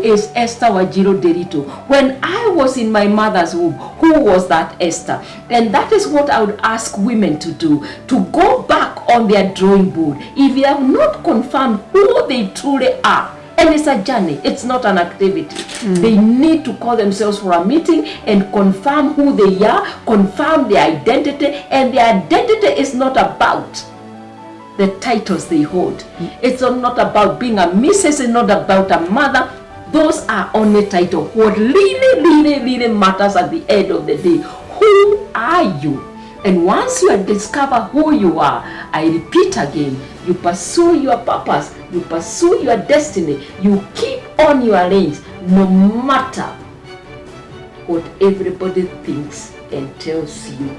is Esther Wajiro Derito? When I was in my mother's womb, who was that Esther? And that is what I would ask women to do, to go back on their drawing board. If you have not confirmed who they truly are, and it's a journey, it's not an activity. They need to call themselves for a meeting and confirm who they are, confirm their identity, and their identity is not about the titles they hold. It's not about being a Mrs., it's not about a mother. Those are only titles. What really matters at the end of the day, who are you? And once you discover who you are, I repeat again, you pursue your purpose, you pursue your destiny, you keep on your lanes, no matter what everybody thinks and tells you.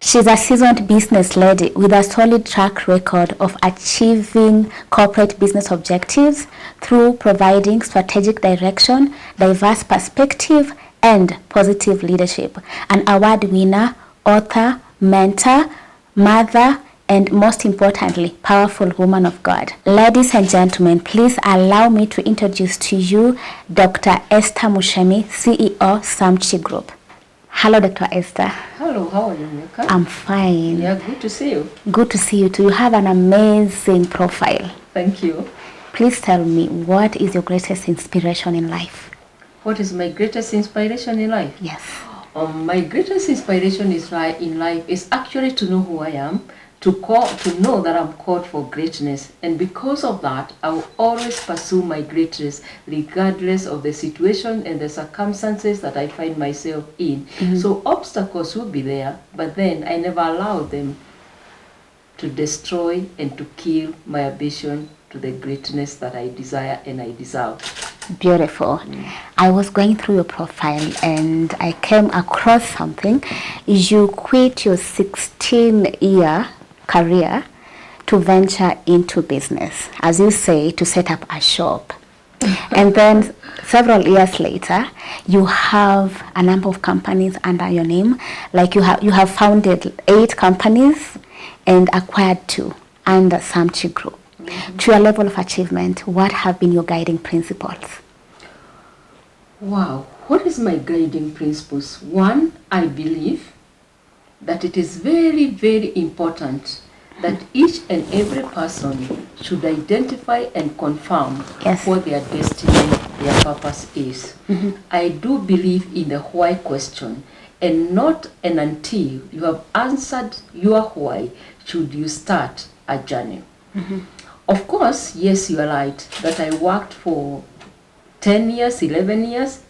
She's a seasoned business lady with a solid track record of achieving corporate business objectives through providing strategic direction, diverse perspective, and positive leadership. An award winner, author, mentor, mother, and most importantly, powerful woman of God. Ladies and gentlemen, please allow me to introduce to you Dr. Esther Muchemi, CEO, Samchi Group. Hello, Dr. Esther. Hello, how are you, Nika? I'm fine. Yeah, good to see you. Good to see you too. You have an amazing profile. Thank you. Please tell me, what is your greatest inspiration in life? What is my greatest inspiration in life? Yes. My greatest inspiration in life is actually to know who I am, to know that I'm called for greatness. And because of that, I will always pursue my greatness regardless of the situation and the circumstances that I find myself in. So obstacles will be there, but then I never allow them to destroy and to kill my ambition to the greatness that I desire and I deserve. Beautiful. I was going through your profile and I came across something. You quit your 16-year career to venture into business, as you say, to set up a shop. And then several years later, you have a number of companies under your name. Like you have founded 8 companies and acquired 2 under Samchi Group. To your level of achievement, what have been your guiding principles? Wow, what is my guiding principles? One, I believe that it is very, very important that each and every person should identify and confirm what their destiny, their purpose is. I do believe in the why question, and not and until you have answered your why should you start a journey. Of course, yes, you are right, that I worked for 10 years, 11 years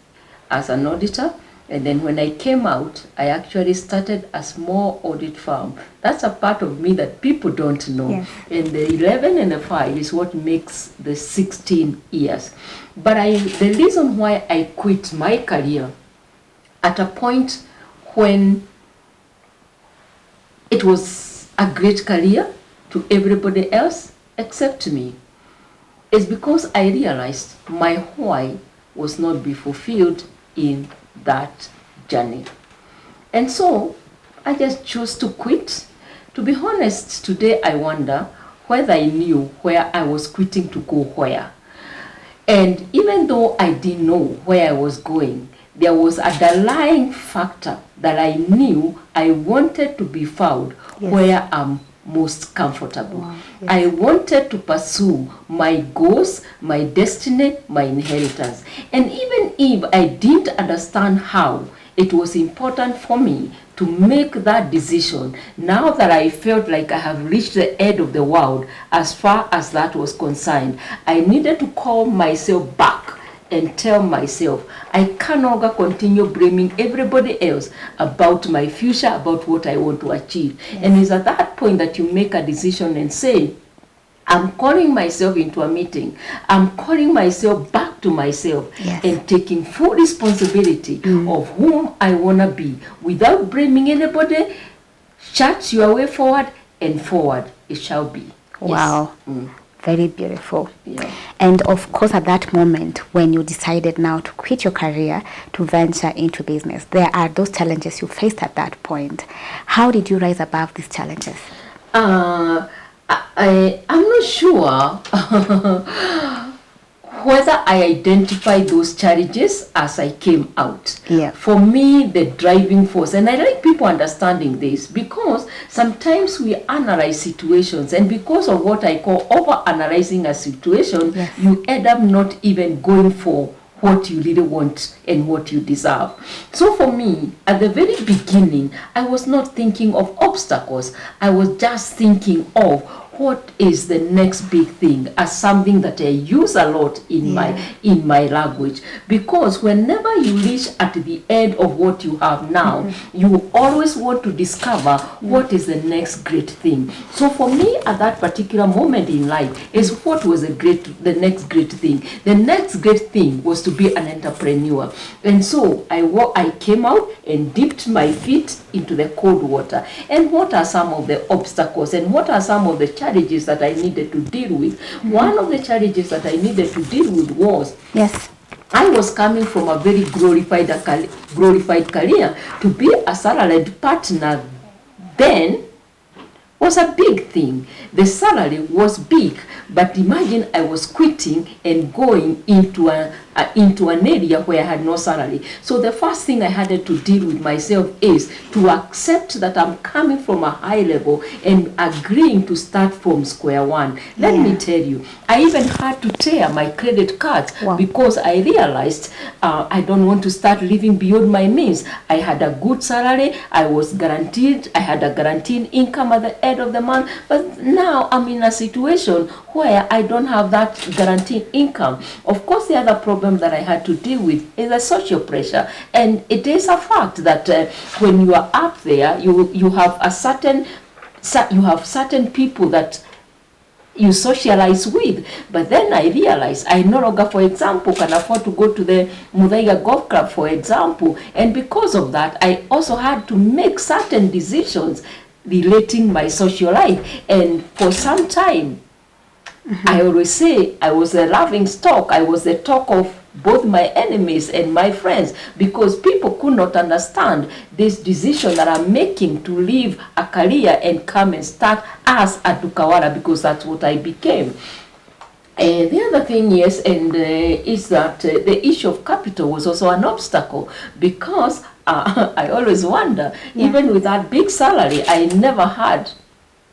as an auditor. And then when I came out, I actually started a small audit firm. That's a part of me that people don't know. Yes. And the 11 and the 5 is what makes the 16 years. But the reason why I quit my career at a point when it was a great career to everybody else except me is because I realized my why was not be fulfilled in that journey. And so I just chose to quit. To be honest, today I wonder whether I knew where I was quitting to go where. And even though I didn't know where I was going, there was a underlying factor that I knew I wanted to be found where I'm most comfortable. Wow, yes. I wanted to pursue my goals, my destiny, my inheritance. And even if I didn't understand how, it was important for me to make that decision now that I felt like I have reached the end of the world as far as that was concerned. I needed to call myself back and tell myself, I can no longer continue blaming everybody else about my future, about what I want to achieve. Yes. And it's at that point that you make a decision and say, I'm calling myself into a meeting. I'm calling myself back to myself and taking full responsibility of whom I want to be without blaming anybody. Chart your way forward, and forward it shall be. Wow. Yes. Very beautiful. Yeah. And of course, at that moment when you decided now to quit your career to venture into business, there are those challenges you faced at that point. How did you rise above these challenges? I'm not sure whether I identified those challenges as I came out. Yeah. For me, the driving force, and I like people understanding this, because sometimes we analyze situations, and because of what I call over-analyzing a situation, Yes. you end up not even going for what you really want and what you deserve. So for me, at the very beginning, I was not thinking of obstacles. I was just thinking of what is the next big thing, as something that I use a lot in my language. Because whenever you reach at the end of what you have now, you always want to discover what is the next great thing. So for me, at that particular moment in life, is what was the next great thing. The next great thing was to be an entrepreneur. And so I came out and dipped my feet into the cold water. And what are some of the obstacles, and what are some of the challenges that I needed to deal with? One of the challenges that I needed to deal with was, Yes. I was coming from a very glorified career. To be a salaried partner then was a big thing. The salary was big, but imagine I was quitting and going into an area where I had no salary. So the first thing I had to deal with myself is to accept that I'm coming from a high level and agreeing to start from square one. Let me tell you, I even had to tear my credit cards because I realized I don't want to start living beyond my means. I had a good salary. I had a guaranteed income at the end of the month, but now I'm in a situation where I don't have that guaranteed income. Of course, the other problem that I had to deal with is the social pressure, and it is a fact that when you are up there, you have certain people that you socialize with. But then I realized I no longer, for example, can afford to go to the Muthaiga Golf Club, for example, and because of that, I also had to make certain decisions relating my social life. And for some time, I always say I was a laughing stock. I was the talk of both my enemies and my friends, because people could not understand this decision that I'm making to leave a career and come and start as a Dukawara, because that's what I became. And the other thing, yes, is that the issue of capital was also an obstacle, because I always wonder, even with that big salary, I never had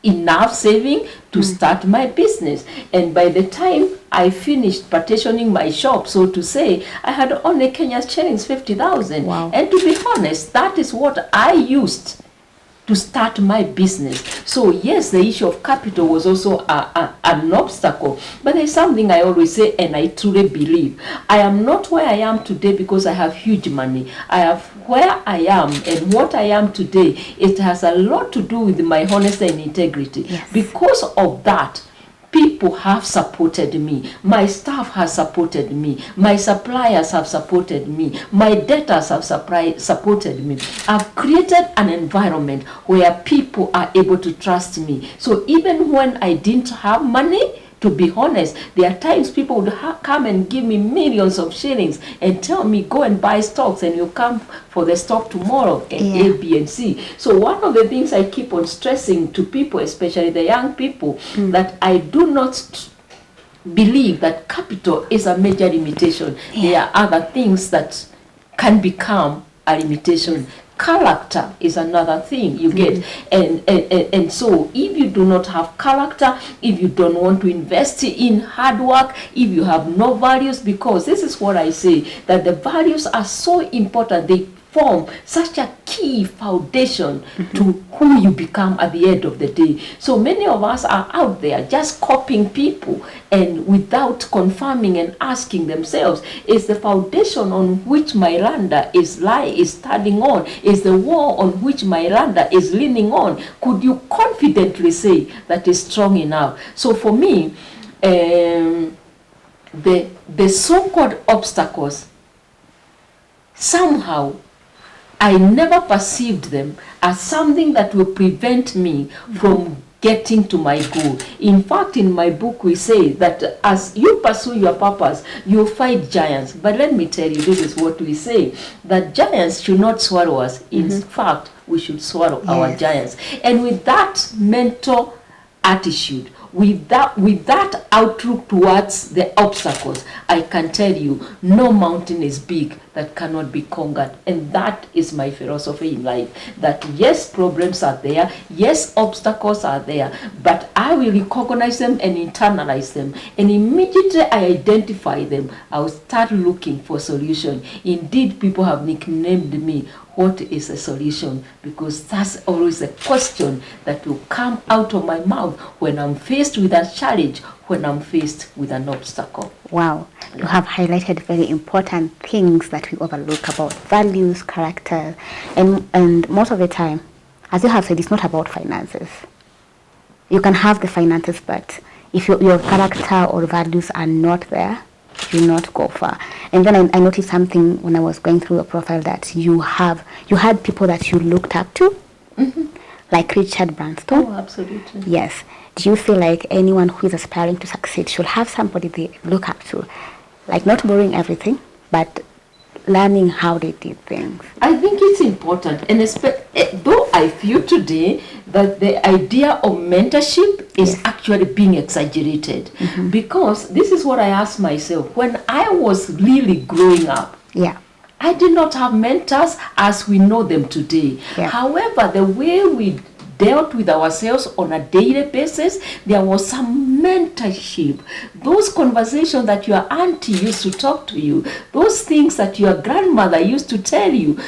enough saving to start my business. And by the time I finished partitioning my shop, so to say, I had only Kenya's shillings 50,000. Wow. And to be honest, that is what I used to start my business. So yes, the issue of capital was also an obstacle. But there's something I always say, and I truly believe. I am not where I am today because I have huge money. I have where I am and what I am today. It has a lot to do with my honesty and integrity. Yes. Because of that, people have supported me. My staff has supported me. My suppliers have supported me. My debtors have supported me. I've created an environment where people are able to trust me. So even when I didn't have money, to be honest, there are times people would come and give me millions of shillings and tell me, go and buy stocks and you come for the stock tomorrow, and A, B, and C. So one of the things I keep on stressing to people, especially the young people, that I do not believe that capital is a major limitation. There are other things that can become a limitation. Character is another thing you get, and so if you do not have character, if you don't want to invest in hard work, if you have no values, because this is what I say, that the values are so important. They form such a key foundation to who you become at the end of the day. So many of us are out there just copying people, and without confirming and asking themselves, is the foundation on which my lander is standing on, is the wall on which my lander is leaning on, could you confidently say that is strong enough? So for me, the so-called obstacles, somehow I never perceived them as something that will prevent me from getting to my goal. In fact, in my book, we say that as you pursue your purpose, you fight giants. But let me tell you, this is what we say, that giants should not swallow us. In fact, we should swallow our giants. And with that mental attitude with that outlook towards the obstacles, I can tell you, no mountain is big that cannot be conquered. And that is my philosophy in life, that yes, problems are there, yes, obstacles are there, but I will recognize them and internalize them, and immediately I identify them, I will start looking for solution. Indeed, people have nicknamed me, what is a solution? Because that's always a question that will come out of my mouth when I'm faced with a challenge, when I'm faced with an obstacle. Wow, you have highlighted very important things that we overlook about values, character, and most of the time, as you have said, it's not about finances. You can have the finances, but if your character or values are not there, you not go far. And then I noticed something when I was going through your profile, that you had people that you looked up to, like Richard Branson. Oh, absolutely. Yes. Do you feel like anyone who is aspiring to succeed should have somebody they look up to, like not borrowing everything, but learning how they did things? I think it's important, and though I feel today that the idea of mentorship is actually being exaggerated, because this is what I asked myself when I was really growing up. Yeah. I did not have mentors as we know them today. Yeah. However, the way we dealt with ourselves on a daily basis, there was some mentorship. Those conversations that your auntie used to talk to you, those things that your grandmother used to tell you,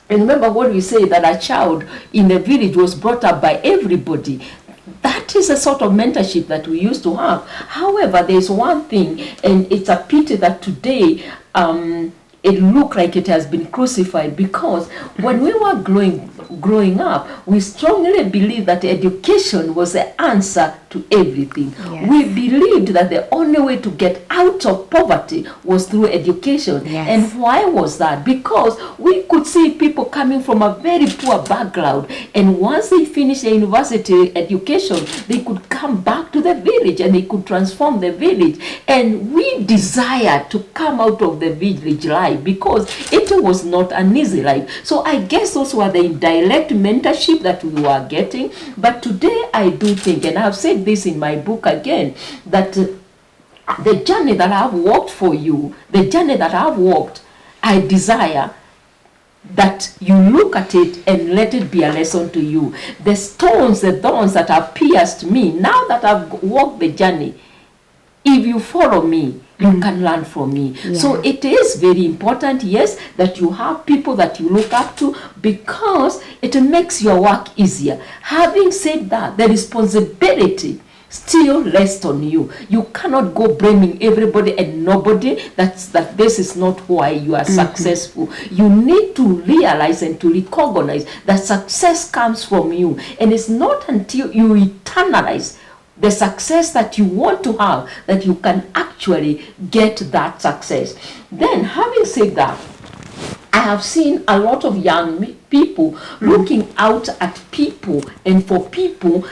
and remember what we say, that a child in the village was brought up by everybody. That is a sort of mentorship that we used to have. However, there's one thing, and it's a pity that today it looked like it has been crucified, because when we were growing up, we strongly believed that education was the answer to everything. Yes. We believed that the only way to get out of poverty was through education. Yes. And why was that? Because we could see people coming from a very poor background, and once they finished their university education, they could come back to the village and they could transform the village. And we desired to come out of the village life because it was not an easy life. So I guess those were the indirect mentorship that we were getting. But today I do think, and I've said this in my book again, that the journey that I've walked for you, the journey that I've walked, I desire that you look at it and let it be a lesson to you. The stones, the thorns that have pierced me, now that I've walked the journey, if you follow me, you can learn from me. Yeah. So it is very important, yes, that you have people that you look up to, because it makes your work easier. Having said that, the responsibility still rests on you. You cannot go blaming everybody and nobody that this is not why you are successful. You need to realize and to recognize that success comes from you, and it's not until you internalize the success that you want to have that you can actually get that success. Then, having said that, I have seen a lot of young people looking out at people and for people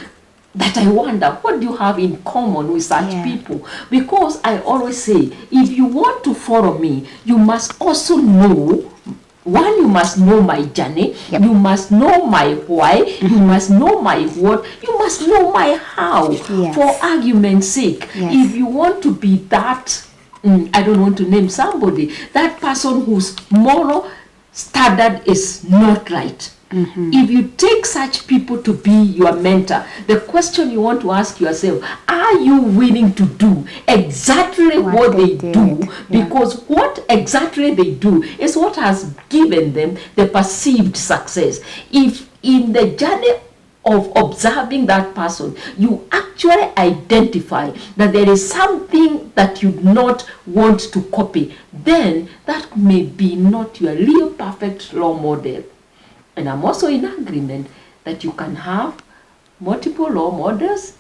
that I wonder, what do you have in common with such people? Because I always say, if you want to follow me, you must also know, one, you must know my journey, you must know my why, you must know my what, you must know my how. For argument's sake, if you want to be that, I don't want to name somebody, that person whose moral standard is not right. If you take such people to be your mentor, the question you want to ask yourself, are you willing to do exactly what they do? Because what exactly they do is what has given them the perceived success. If in the journey of observing that person, you actually identify that there is something that you not want to copy, then that may be not your real perfect role model. And I'm also in agreement that you can have multiple role models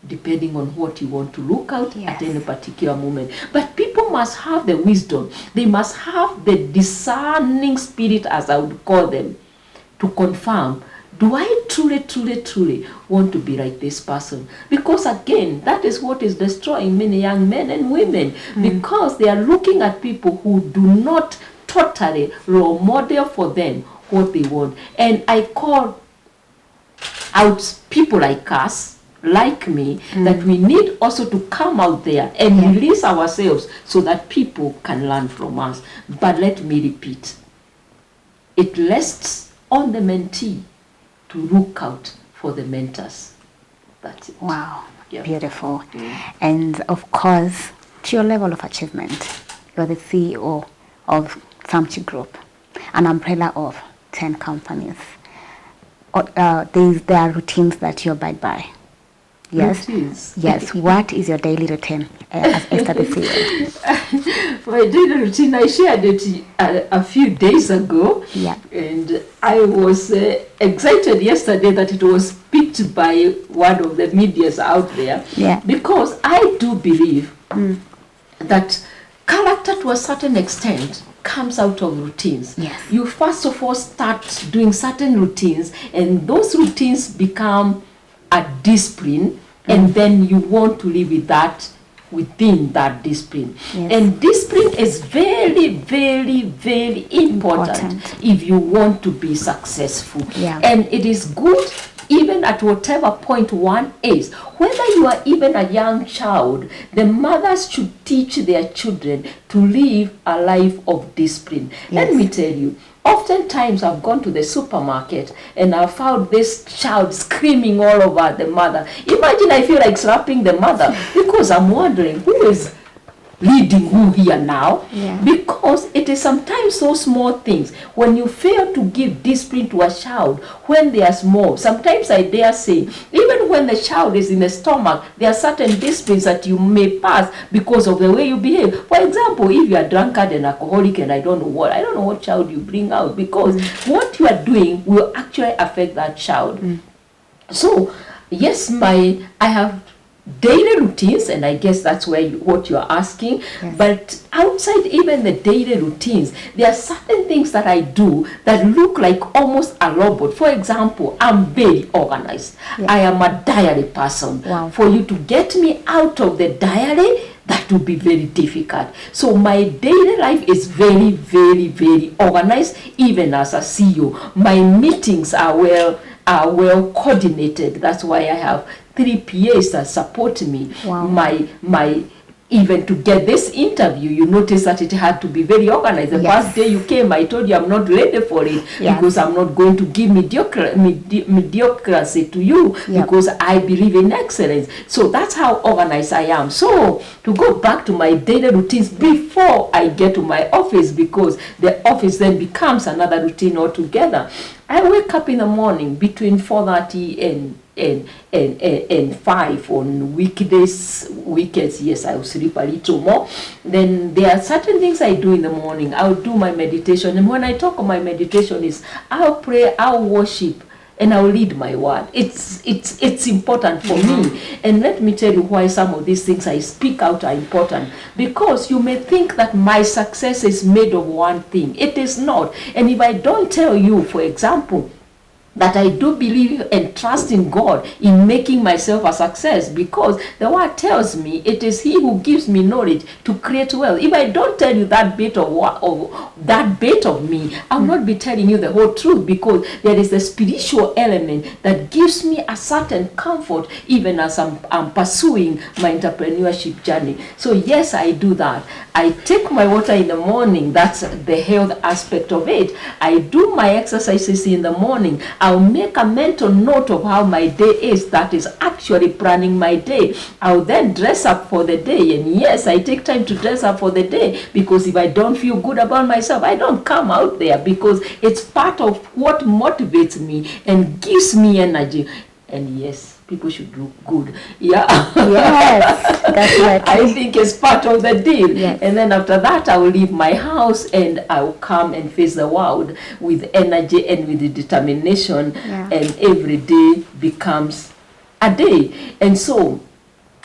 depending on what you want to look out at any particular moment. But people must have the wisdom. They must have the discerning spirit, as I would call them, to confirm, do I truly want to be like this person? Because again, that is what is destroying many young men and women, because they are looking at people who do not totally role model for them what they want. And I call out people like us like me, that we need also to come out there and release ourselves so that people can learn from us. But let me repeat, it rests on the mentee to look out for the mentors. That's it. Wow, Yeah. beautiful. And of course, to your level of achievement, you're the CEO of Samchi Group, an umbrella of 10 companies. There are routines that you abide by. Yes. Routines. Yes. What is your daily routine as Esther the CEO? My daily routine, I shared it a few days ago. Yeah. And I was excited yesterday that it was picked by one of the medias out there. Yeah. Because I do believe that character to a certain extent comes out of routines. Yes. You first of all start doing certain routines, and those routines become a discipline, and then you want to live with that within that discipline. Yes. And discipline is very, very, very important if you want to be successful. Yeah. And it is good even at whatever point one is. Whether you are even a young child, the mothers should teach their children to live a life of discipline. Yes. Let me tell you, oftentimes I've gone to the supermarket and I found this child screaming all over the mother. Imagine I feel like slapping the mother because I'm wondering who is leading who here now. Yeah. Because it is sometimes so small things. When you fail to give discipline to a child when they are small, sometimes I dare say, even when the child is in the stomach, there are certain disciplines that you may pass because of the way you behave. For example, if you are drunkard and alcoholic and I don't know what child you bring out, because what you are doing will actually affect that child. So yes, I have daily routines, and I guess that's where what you're asking. Yes. But outside even the daily routines, there are certain things that I do that look like almost a robot. For example, I'm very organized. Yeah. I am a diary person. Wow. For you to get me out of the diary, that would be very difficult. So my daily life is very, very, very organized, even as a CEO. My meetings are well coordinated. That's why I have 3 PAs that support me. Wow. My even to get this interview, you notice that it had to be very organized. The Yes. first day you came, I told you I'm not ready for it. Yes. Because I'm not going to give mediocrity to you. Yep. Because I believe in excellence. So that's how organized I am. So to go back to my daily routines before I get to my office, because the office then becomes another routine altogether. I wake up in the morning between 4:30 and 5 on weekdays. Weekends, yes, I will sleep a little more. Then there are certain things I do in the morning. I'll do my meditation, and when I talk of my meditation is I'll pray, I'll worship, and I'll read my word. It's important for me. And let me tell you why some of these things I speak out are important. Because you may think that my success is made of one thing. It is not. And if I don't tell you, for example, that I do believe and trust in God in making myself a success, because the word tells me it is He who gives me knowledge to create wealth. If I don't tell you that bit of me, I'll not be telling you the whole truth, because there is a spiritual element that gives me a certain comfort even as I'm pursuing my entrepreneurship journey. So yes, I do that. I take my water in the morning. That's the health aspect of it. I do my exercises in the morning. I'll make a mental note of how my day is. That is actually planning my day. I'll then dress up for the day. And yes, I take time to dress up for the day, because if I don't feel good about myself, I don't come out there, because it's part of what motivates me and gives me energy. And yes, people should look good. Yeah. Yes, that's right. I think it's part of the deal. Yes. And then after that, I will leave my house and I will come and face the world with energy and with determination. Yeah. And every day becomes a day. And so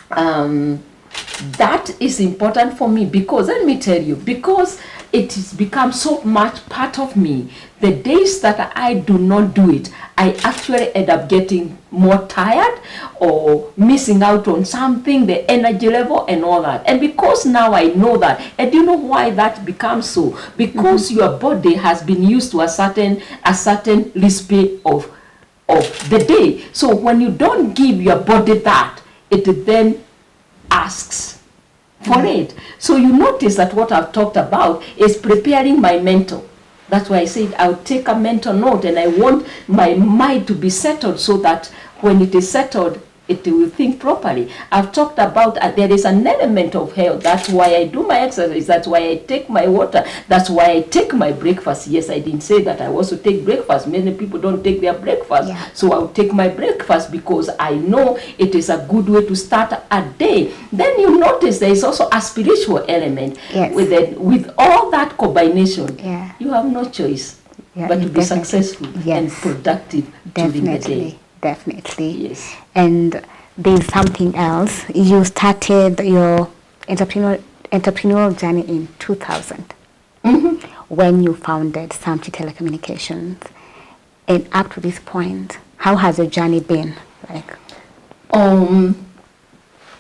that is important for me, because let me tell you, because it has become so much part of me. The days that I do not do it, I actually end up getting more tired or missing out on something, the energy level and all that. And because now I know that, and do you know why that becomes so? Because your body has been used to a certain recipe of of the day. So when you don't give your body that, it then asks for it. So you notice that what I've talked about is preparing my mental. That's why I said I'll take a mental note, and I want my mind to be settled so that when it is settled, it will think properly. I've talked about there is an element of health. That's why I do my exercise. That's why I take my water. That's why I take my breakfast. Yes, I didn't say that I also take breakfast. Many people don't take their breakfast. Yeah. So I'll take my breakfast because I know it is a good way to start a day. Then you notice there is also a spiritual element. Yes. With all that combination. Yeah. You have no choice but to be successful and productive during the day. Definitely. Yes. And there's something else. You started your entrepreneurial journey in 2000 when you founded Samchi Telecommunications. And up to this point, how has your journey been?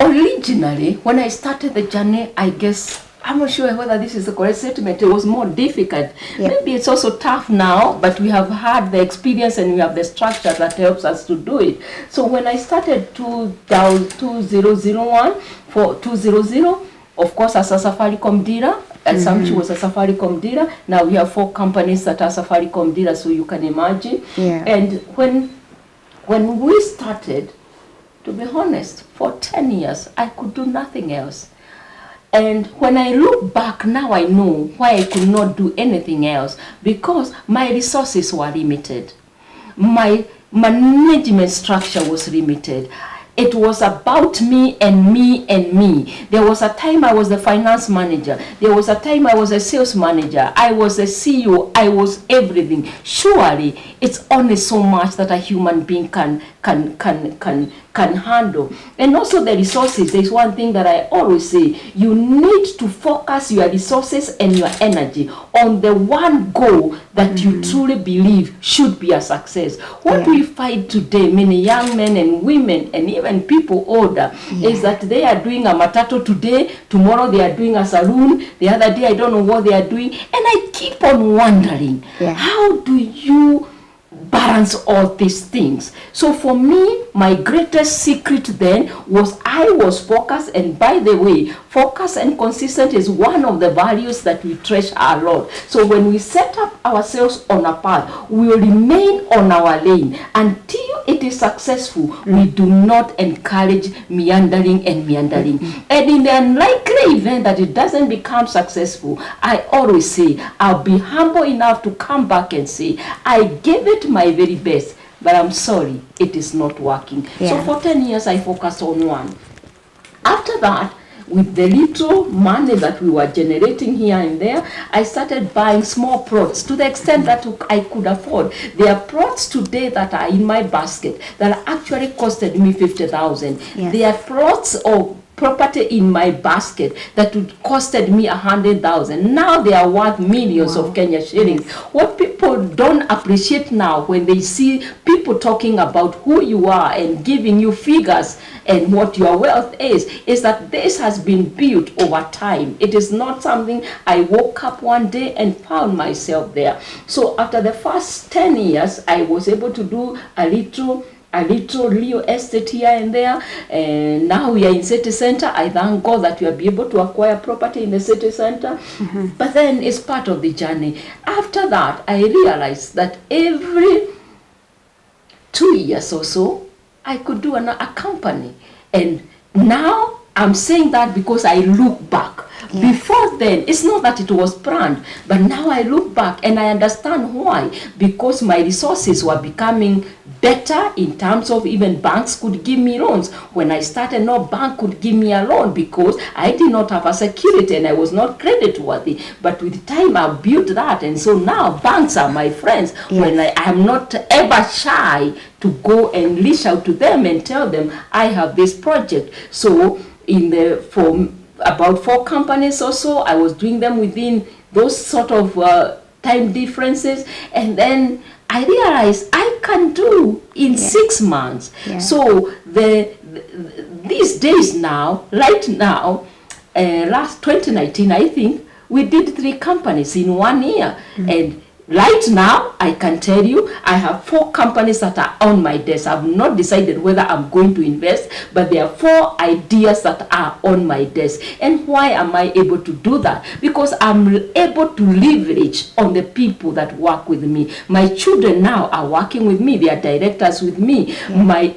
Originally, when I started the journey, I guess, I'm not sure whether this is the correct statement, it was more difficult. Yeah. Maybe it's also tough now, but we have had the experience and we have the structure that helps us to do it. So when I started 2001, of course, as a Safaricom dealer, Samchi was a Safaricom dealer. Now we have 4 companies that are Safaricom dealers, so you can imagine. Yeah. And when we started, to be honest, for 10 years, I could do nothing else. And when I look back now, I know why I could not do anything else, because my resources were limited. My management structure was limited. It was about me and me and me. There was a time I was the finance manager. There was a time I was a sales manager. I was a CEO. I was everything. Surely, it's only so much that a human being can handle. And also the resources. There's one thing that I always say. You need to focus your resources and your energy on the one goal that you truly believe should be a success. What we find today, many young men and women and even people older, is that they are doing a matatu today, tomorrow they are doing a saloon, the other day I don't know what they are doing. And I keep on wondering, how do you balance all these things? So for me, my greatest secret then was I was focused. And by the way, focus and consistent is one of the values that we treasure a lot. So when we set up ourselves on a path, we will remain on our lane until it is successful. We do not encourage meandering. And in the unlikely event that it doesn't become successful, I always say I'll be humble enough to come back and say I gave it my very best, but I'm sorry, it is not working. So for 10 years I focused on one. After that, with the little money that we were generating here and there, I started buying small plots to the extent that I could afford. There are plots today that are in my basket that actually costed me 50,000. There are plots of property in my basket that would costed me 100,000. Now they are worth millions of Kenya shillings. What people don't appreciate now when they see people talking about who you are and giving you figures and what your wealth is that this has been built over time. It is not something I woke up one day and found myself there. So after the first 10 years, I was able to do a little real estate here and there, and now we are in city center. I thank God that we will be able to acquire property in the city center. But then it's part of the journey. After that, I realized that every 2 years or so, I could do a company. And now I'm saying that because I look back. Before then, it's not that it was planned, but now I look back and I understand why. Because my resources were becoming better in terms of even banks could give me loans. When I started, no bank could give me a loan because I did not have a security and I was not credit worthy. But with time, I built that, and so now banks are my friends. When I am not ever shy to go and reach out to them and tell them I have this project. So for about 4 companies or so, I was doing them within those sort of time differences, and then I realized I can do in 6 months. So these days now, right now, last 2019, I think we did 3 companies in 1 year, and Right now, I can tell you, I have 4 companies that are on my desk. I've not decided whether I'm going to invest, but there are 4 ideas that are on my desk. And why am I able to do that? Because I'm able to leverage on the people that work with me. My children now are working with me. They are directors with me.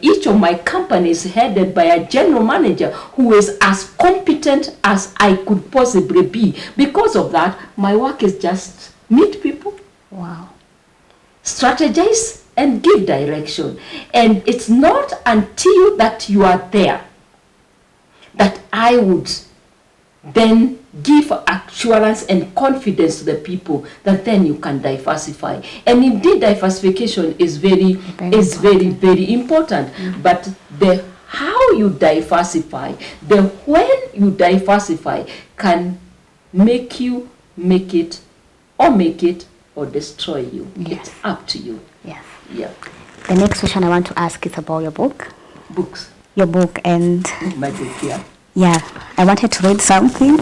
Each of my companies is headed by a general manager who is as competent as I could possibly be. Because of that, my work is just meet people. Wow. Strategize and give direction. And it's not until that you are there that I would then give assurance and confidence to the people that then you can diversify. And indeed, diversification is very important. But the how you diversify, the when you diversify can make you make it or destroy you. Yes. It's up to you. Yes. Yeah. The next question I want to ask is about your book. Books. Your book, and My book, yeah. yeah, I wanted to read something.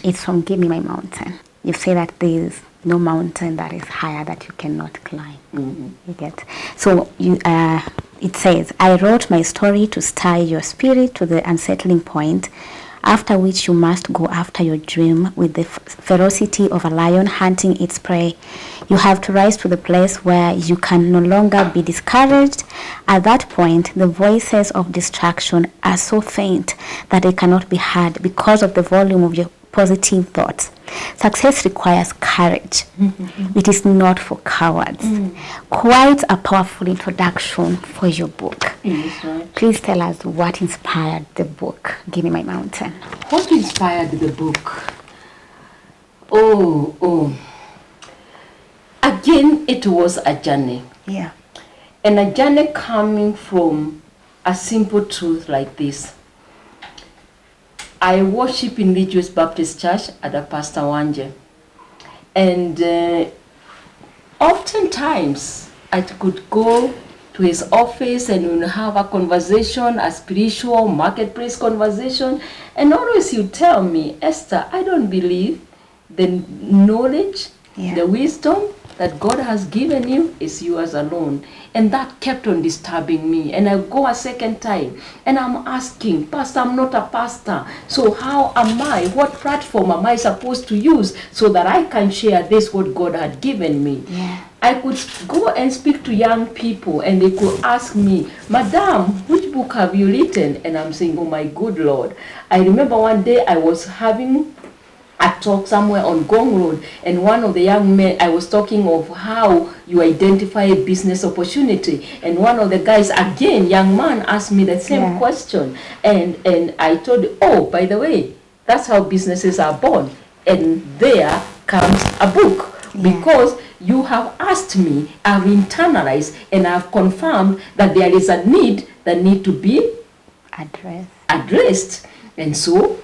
It's from Give Me My Mountain. You say that there is no mountain that is higher that you cannot climb. You get. So it says, I wrote my story to stir your spirit to the unsettling point, after which you must go after your dream with the ferocity of a lion hunting its prey. You have to rise to the place where you can no longer be discouraged. At that point, the voices of distraction are so faint that they cannot be heard because of the volume of your positive thoughts. Success requires courage. It is not for cowards. Quite a powerful introduction for your book. Yes, right. Please tell us what inspired the book, Give Me My Mountain. What inspired the book? Oh. Again, it was a journey. Yeah. And a journey coming from a simple truth like this. I worship in Religious Baptist Church at a Pastor Wanje. And oftentimes I could go to his office and we'll have a conversation, a spiritual marketplace conversation. And always he'll tell me, Esther, I don't believe the knowledge, the wisdom that God has given you is yours alone. And that kept on disturbing me. And I go a second time and I'm asking, Pastor, I'm not a pastor. So how am I? What platform am I supposed to use so that I can share this, what God had given me? Yeah. I could go and speak to young people and they could ask me, Madam, which book have you written? And I'm saying, oh my good Lord. I remember one day I was having a talk somewhere on Gong Road, and one of the young men, I was talking of how you identify a business opportunity, and one of the guys, again, young man, asked me the same question, and I told him, oh, by the way, that's how businesses are born, and there comes a book, because you have asked me, I've internalized, and I've confirmed that there is a need that need to be addressed, and so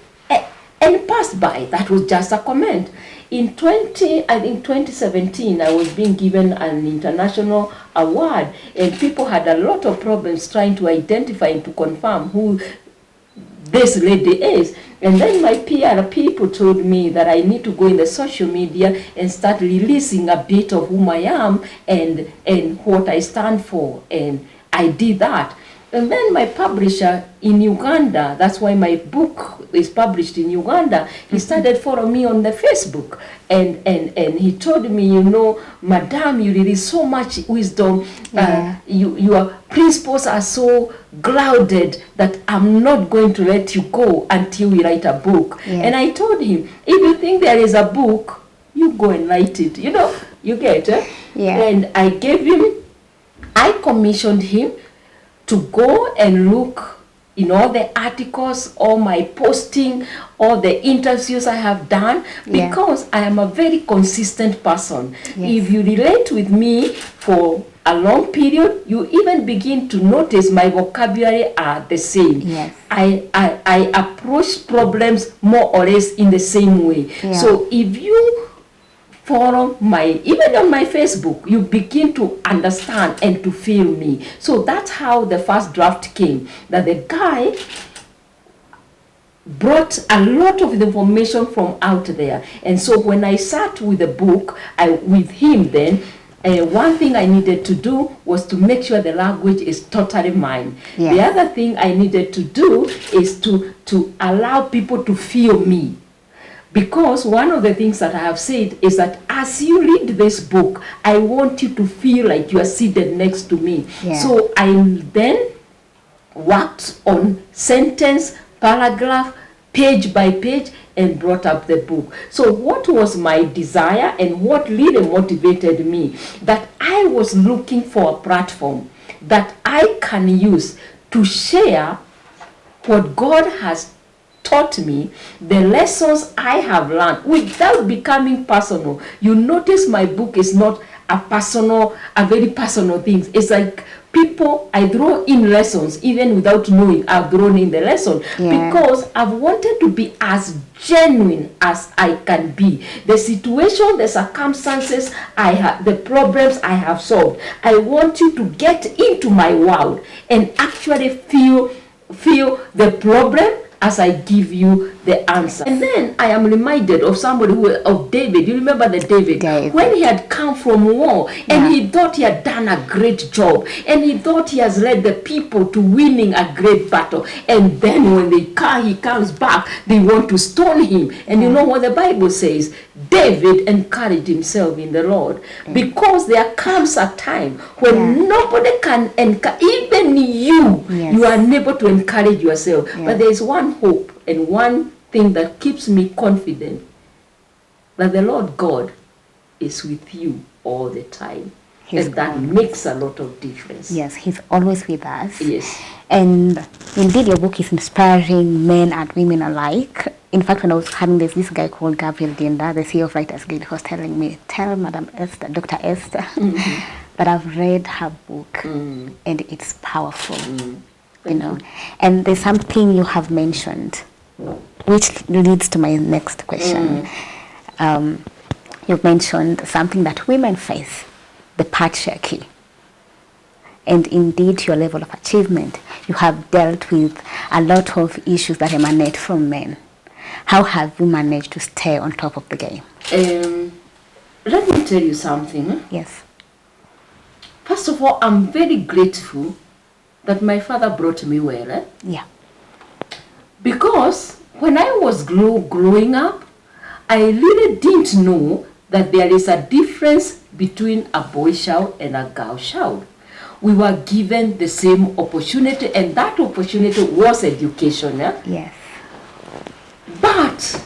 and passed by. That was just a comment. In 2017, I was being given an international award, and people had a lot of problems trying to identify and to confirm who this lady is. And then my PR people told me that I need to go in the social media and start releasing a bit of whom I am and what I stand for. And I did that. And then my publisher in Uganda, that's why my book is published in Uganda, he started following me on the Facebook. And he told me, you know, Madam, you release so much wisdom. Your principles are so grounded that I'm not going to let you go until we write a book. And I told him, if you think there is a book, you go and write it. You know, you get it? And I commissioned him to go and look in all the articles, all my posting, all the interviews I have done, because I am a very consistent person. If you relate with me for a long period, you even begin to notice my vocabulary are the same. I approach problems more or less in the same way. So if you follow even on my Facebook, you begin to understand and to feel me. So that's how the first draft came. That the guy brought a lot of information from out there. And so when I sat with the book, with him then, one thing I needed to do was to make sure the language is totally mine. Yes. The other thing I needed to do is to allow people to feel me. Because one of the things that I have said is that as you read this book, I want you to feel like you are seated next to me. Yeah. So I then worked on sentence, paragraph, page by page, and brought up the book. So what was my desire and what really motivated me? That I was looking for a platform that I can use to share what God has taught me, the lessons I have learned without becoming personal. You notice my book is not a very personal thing. It's like people, I throw in lessons even without knowing I've thrown in the lesson. Yeah. Because I've wanted to be as genuine as I can be. The situation, the circumstances I have, the problems I have solved. I want you to get into my world and actually feel the problem as I give you the answer. And then I am reminded of of David. You remember the David? When he had come from war and he thought he had done a great job and he thought he has led the people to winning a great battle. And then when he comes back, they want to stone him. And you know what the Bible says? David encouraged himself in the Lord, because there comes a time when nobody can encourage, even you, you are unable to encourage yourself. But there is one hope and one thing that keeps me confident, that the Lord God is with you all the time. And that makes a lot of difference. Yes, He's always with us. Yes. And indeed, your book is inspiring men and women alike. In fact, when I was having this guy called Gabriel Dinda, the CEO of Writers Guild, who was telling me, tell Madam Esther, Dr. Esther, that I've read her book and it's powerful. You know, and there's something you have mentioned, which leads to my next question. You've mentioned something that women face, the patriarchy. And indeed, your level of achievement, you have dealt with a lot of issues that emanate from men. How have you managed to stay on top of the game? Let me tell you something. Yes. First of all, I'm very grateful that my father brought me well. Yeah. Because when I was growing up, I really didn't know that there is a difference between a boy child and a girl child. We were given the same opportunity, and that opportunity was education. Yes. But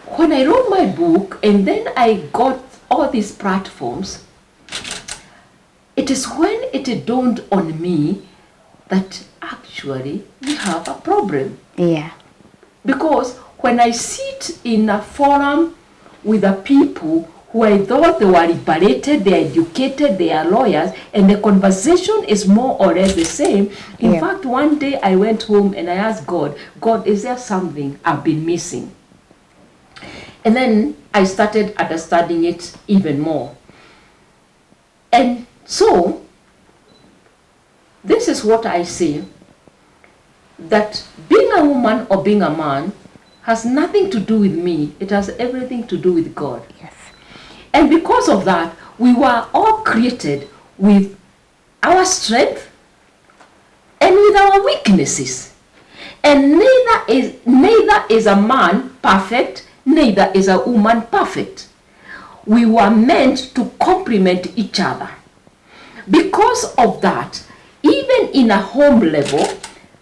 when I wrote my book and then I got all these platforms, it is when it dawned on me that actually we have a problem. Yeah. Because when I sit in a forum with the people who I thought they were liberated, they are educated, they are lawyers, and the conversation is more or less the same. In fact, one day I went home and I asked God, is there something I've been missing? And then I started understanding it even more. And so, this is what I say, that being a woman or being a man has nothing to do with me. It has everything to do with God. Yes. And because of that, we were all created with our strength and with our weaknesses. And neither is a man perfect, neither is a woman perfect. We were meant to complement each other. Because of that, even in a home level,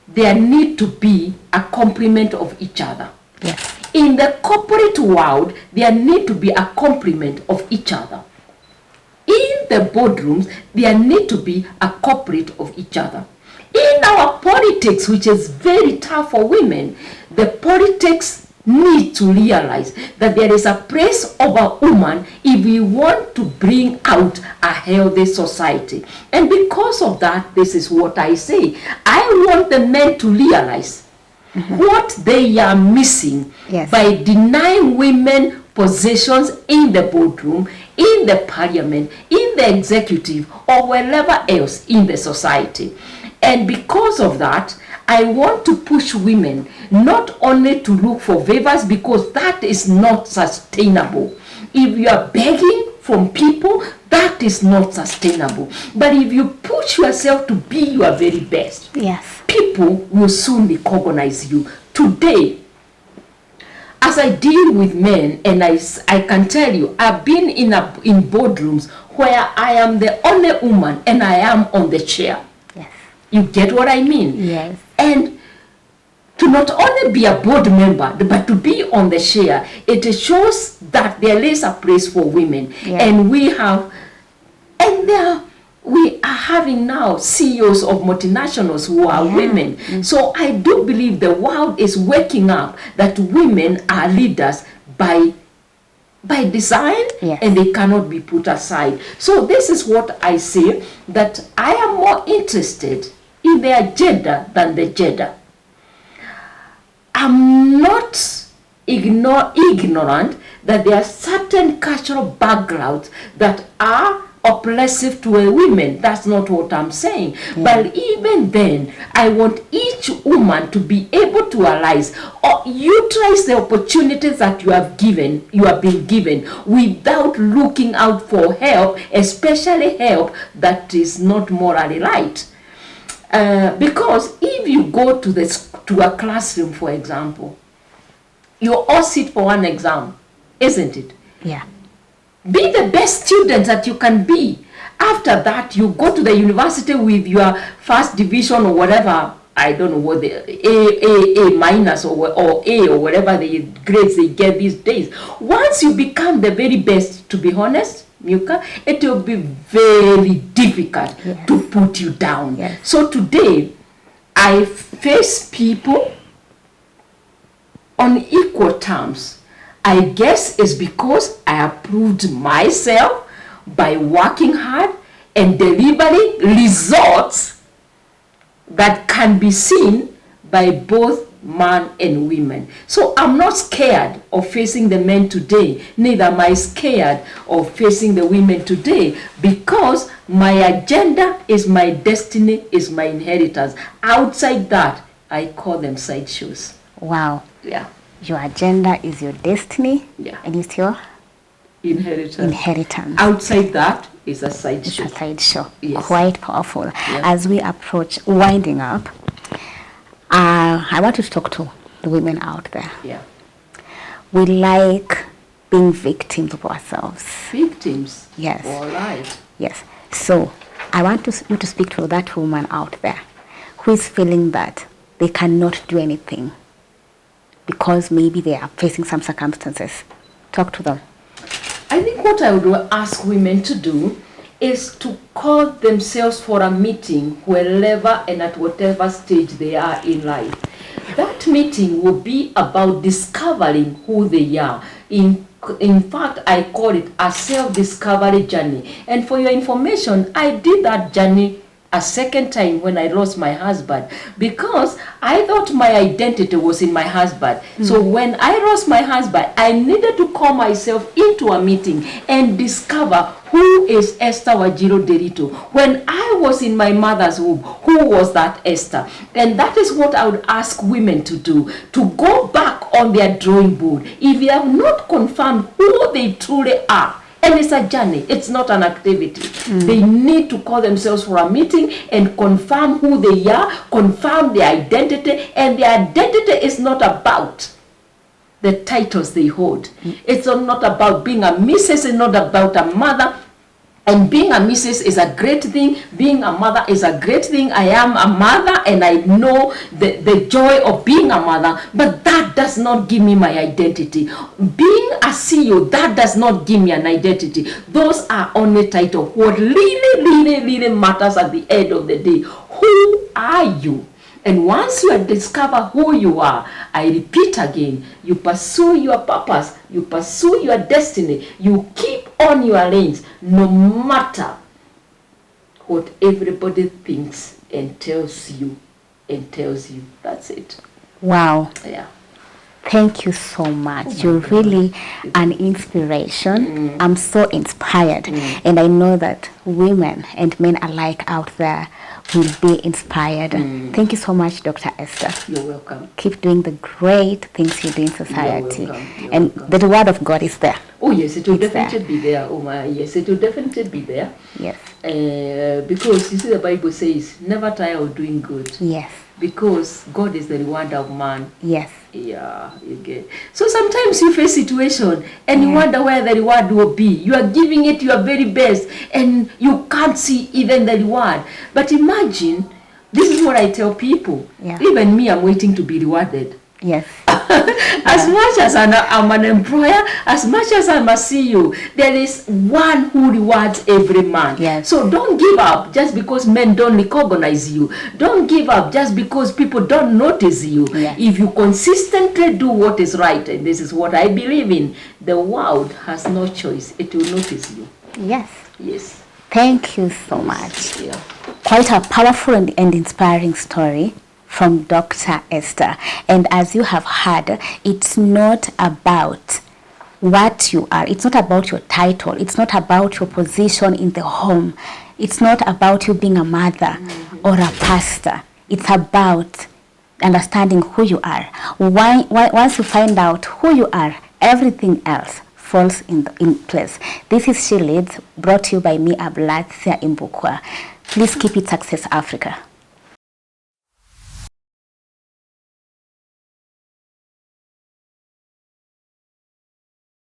there need to be a complement of each other. Yes. In the corporate world, there need to be a complement of each other. In the boardrooms, there need to be a corporate of each other. In our politics, which is very tough for women, the politics need to realize that there is a place of a woman if we want to bring out a healthy society. And because of that, this is what I say. I want the men to realize what they are missing by denying women positions in the boardroom, in the parliament, in the executive, or wherever else in the society. And because of that, I want to push women not only to look for favors, because that is not sustainable. If you are begging from people, that is not sustainable. But if you push yourself to be your very best, Yes. people will soon recognize you. Today, as I deal with men, and I can tell you, I've been in boardrooms where I am the only woman and I am on the chair. Yes. You get what I mean? Yes. And to not only be a board member, but to be on the chair, it shows that there is a place for women. Yeah. And we are having now CEOs of multinationals who are women. So I do believe the world is waking up that women are leaders by design, Yes. and they cannot be put aside. So this is what I say, that I am more interested in the agenda than the gender. I'm not ignorant that there are certain cultural backgrounds that are oppressive to a woman. That's not what I'm saying. But even then, I want each woman to be able to realize or utilize the opportunities that you have been given, without looking out for help, especially help that is not morally right. Because if you go to a classroom, for example, you all sit for one exam, isn't it? Yeah. Be the best student that you can be. After that, you go to the university with your first division or whatever, I don't know what the A minus or A or whatever the grades they get these days. Once you become the very best, to be honest, Muka, it will be very difficult to put you down. Yes. So today, I face people on equal terms. I guess it's because I have proved myself by working hard and delivering results that can be seen by both man and women. So I'm not scared of facing the men today, neither am I scared of facing the women today, because my agenda is my destiny, is my inheritance. Outside that, I call them sideshows. Wow. Yeah. Your agenda is your destiny. Yeah. And it's your inheritance. Outside that is a sideshow. It's a sideshow. Yes. Quite powerful. Yeah. As we approach winding up, I want you to talk to the women out there. Yeah. We like being victims of ourselves. Victims. Yes. All right. Yes. So I want you to speak to that woman out there who is feeling that they cannot do anything because maybe they are facing some circumstances. Talk to them. I think what I would ask women to do is to call themselves for a meeting wherever and at whatever stage they are in life. That meeting will be about discovering who they are. In fact, I call it a self-discovery journey. And for your information, I did that journey a second time when I lost my husband, because I thought my identity was in my husband. So when I lost my husband, I needed to call myself into a meeting and discover who is Esther Wajiro Derito. When I was in my mother's womb, who was that Esther? And that is what I would ask women to do, to go back on their drawing board. If they have not confirmed who they truly are, and it's a journey, it's not an activity. They need to call themselves for a meeting and confirm who they are, confirm their identity. And their identity is not about the titles they hold. It's not about being a missus, it's not about a mother. And being a missus is a great thing. Being a mother is a great thing. I am a mother and I know the joy of being a mother. But that does not give me my identity. Being a CEO, that does not give me an identity. Those are only titles. What really matters at the end of the day, who are you? And once you discover who you are, I repeat again, you pursue your purpose, you pursue your destiny, you keep on your lanes, no matter what everybody thinks and tells you. That's it. Wow. Yeah. Thank you so much. You're really an inspiration. I'm so inspired. And I know that women and men alike out there will be inspired. Thank you so much, Dr. Esther. You're welcome. Keep doing the great things you do in society. You're and welcome. the reward of God is there. Oh yes, it will It's definitely be there. Oh my, yes, it will definitely be there. Yes. Because you see, the Bible says, never tire of doing good. Yes. Because God is the rewarder of man. Yes. Yeah, you get. So sometimes you face situation and you wonder where the reward will be. You are giving it your very best and you can't see even the reward. But imagine, this is what I tell people. Yeah. Even me, I'm waiting to be rewarded. Yes. As much as I'm an employer, as much as I'm a CEO, there is one who rewards every man. Yes. So don't give up just because men don't recognize you. Don't give up just because people don't notice you. Yes. If you consistently do what is right, and this is what I believe in, the world has no choice. It will notice you. Yes. Yes. Thank you so much. Yeah. Quite a powerful and inspiring story from Dr. Esther. And as you have heard, it's not about what you are. It's not about your title. It's not about your position in the home. It's not about you being a mother or a pastor. It's about understanding who you are. Once you find out who you are, everything else falls in place. This is She Leads, brought to you by me, Ablatia Imbukwa. Please keep it Success Africa.